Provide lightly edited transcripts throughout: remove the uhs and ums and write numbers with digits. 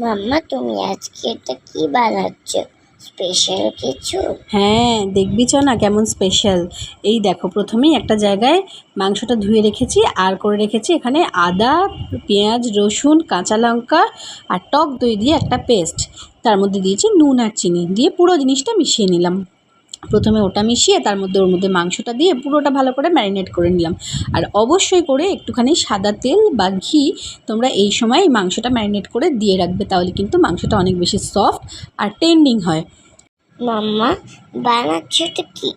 মাম্মা, তুমি আজকে এটা কি বানাচ্ছ? স্পেশাল কিছু? হ্যাঁ, দেখবি চ না কেমন স্পেশাল। এই দেখো, প্রথমেই একটা জায়গায় মাংসটা ধুয়ে রেখেছি, আর করে রেখেছি এখানে আদা, পেঁয়াজ, রসুন, কাঁচা লঙ্কা আর টক দই দিয়ে একটা পেস্ট। তার মধ্যে দিয়েছি নুন আর চিনি দিয়ে পুরো জিনিসটা মিশিয়ে নিলাম। প্রথমে ওটা মিশিয়ে তার মধ্যে ওর মধ্যে মাংসটা দিয়ে পুরোটা ভালো করে ম্যারিনেট করে নিলাম। আর অবশ্যই করে একটুখানি সাদা তেল বা ঘি তোমরা এই সময় এই মাংসটা ম্যারিনেট করে দিয়ে রাখবে, তাহলে কিন্তু মাংসটা অনেক বেশি সফট আর টেন্ডিং হয়। মাম্মা, বানাচ্ছটা কি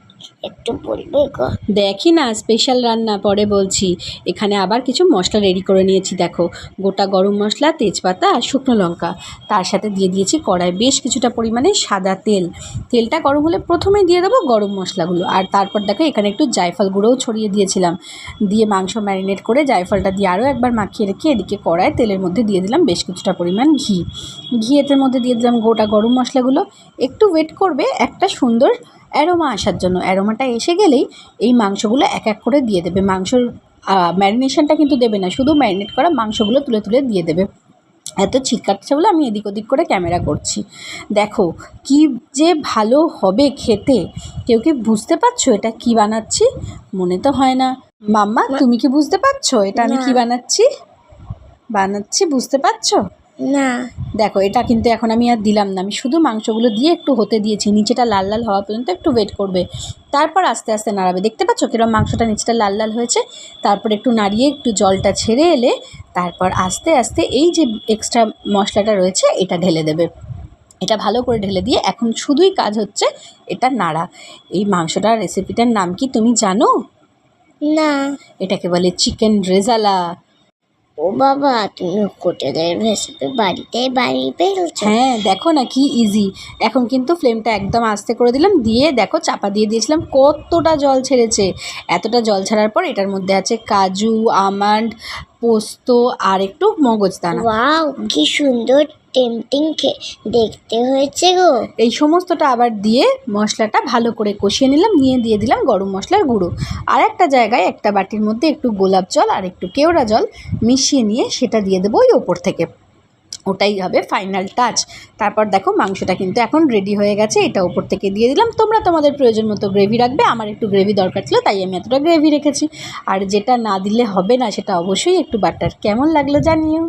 একটু বলবে গো? দেখি না, স্পেশাল রান্না পরে বলছি। এখানে আবার কিছু মশলা রেডি করে নিয়েছি দেখো। গোটা গরম মশলা, তেজপাতা আর শুকনো লঙ্কা। তার সাথে দিয়ে দিয়েছি কড়াই বেশ কিছুটা পরিমাণে সাদা তেল। তেলটা গরম হলে প্রথমেই দিয়ে দেবো গরম মশলাগুলো, আর তারপর দেখো এখানে একটু জায়ফল গুঁড়োও ছড়িয়ে দিয়েছিলাম। দিয়ে মাংস ম্যারিনেট করে জায়ফলটা দিয়ে আরও একবার মাখিয়ে রেখে এদিকে কড়াই তেলের মধ্যে দিয়ে দিলাম বেশ কিছুটা পরিমাণ ঘি। এতের মধ্যে দিয়ে দিলাম গোটা গরম মশলাগুলো। একটু ওয়েট করবে একটা সুন্দর অ্যারোমা আসার জন্য। অ্যারোমাটা এসে গেলেই এই মাংসগুলো এক এক করে দিয়ে দেবে। মাংসর ম্যারিনেশনটা কিন্তু দেবে না, শুধু ম্যারিনেট করা মাংসগুলো তুলে তুলে দিয়ে দেবে। এত ছিটকাচ্ছে বলে আমি এদিক ওদিক করে ক্যামেরা করছি। দেখো কি যে ভালো হবে খেতে। কেউ কি বুঝতে পারছো এটা কি বানাচ্ছি? মনে তো হয় না। মাম্মা, তুমি কি বুঝতে পারছো এটা আমি কি বানাচ্ছি বুঝতে পারছো? না। দেখো, এটা কিন্তু এখন আমি আর দিলাম না, আমি শুধু মাংসগুলো দিয়ে একটু হতে দিয়েছি। নিচেটা লাল লাল হওয়া পর্যন্ত একটু ওয়েট করবে, তারপর আস্তে আস্তে নাড়াবে। দেখতে পাচ্ছ কিরকম মাংসটা নিচেটা লাল লাল হয়েছে? তারপর একটু নাড়িয়ে একটু জলটা ছেড়ে এলে তারপর আস্তে আস্তে এই যে এক্সট্রা মশলাটা রয়েছে এটা ঢেলে দেবে। এটা ভালো করে ঢেলে দিয়ে এখন শুধুই কাজ হচ্ছে এটা নাড়া। এই মাংসটার রেসিপিটার নাম কি তুমি জানো? না। এটাকে বলে চিকেন রেজালা। ও বাবা, তুমি হোটেলের রেসিপি বাড়িতেই বানিয়ে ফেলছো? হ্যাঁ, দেখো না কি ইজি। এখন কিন্তু ফ্লেমটা একদম আস্তে করে দিলাম, দিয়ে দেখো চাপা দিয়ে দিয়েছিলাম কতটা জল ছেড়েছে। এতটা জল ছাড়ার পর এটার মধ্যে আছে কাজু, আমন্ড, পোস্ত আর একটু মগজদানা। ওয়াও, কি সুন্দর টেম্পটিং দেখতে হয়েছে গো। এই সমস্তটা আবার দিয়ে মশলাটা ভালো করে কষিয়ে নিলাম, নিয়ে দিয়ে দিলাম গরম মশলার গুঁড়ো। আর একটা জায়গায় একটা বাটির মধ্যে একটু গোলাপ জল আর একটু কেওড়া জল মিশিয়ে নিয়ে সেটা দিয়ে দেবো ওই ওপর থেকে। ওটাই হবে ফাইনাল টাচ। তারপর দেখো মাংসটা কিন্তু এখন রেডি হয়ে গেছে, এটা ওপর থেকে দিয়ে দিলাম। তোমরা তোমাদের প্রয়োজন মতো গ্রেভি রাখবে, আমার একটু গ্রেভি দরকার ছিল তাই আমি এতটা গ্রেভি রেখেছি। আর যেটা না দিলে হবে না সেটা অবশ্যই একটু বাটার। কেমন লাগলো জানিও।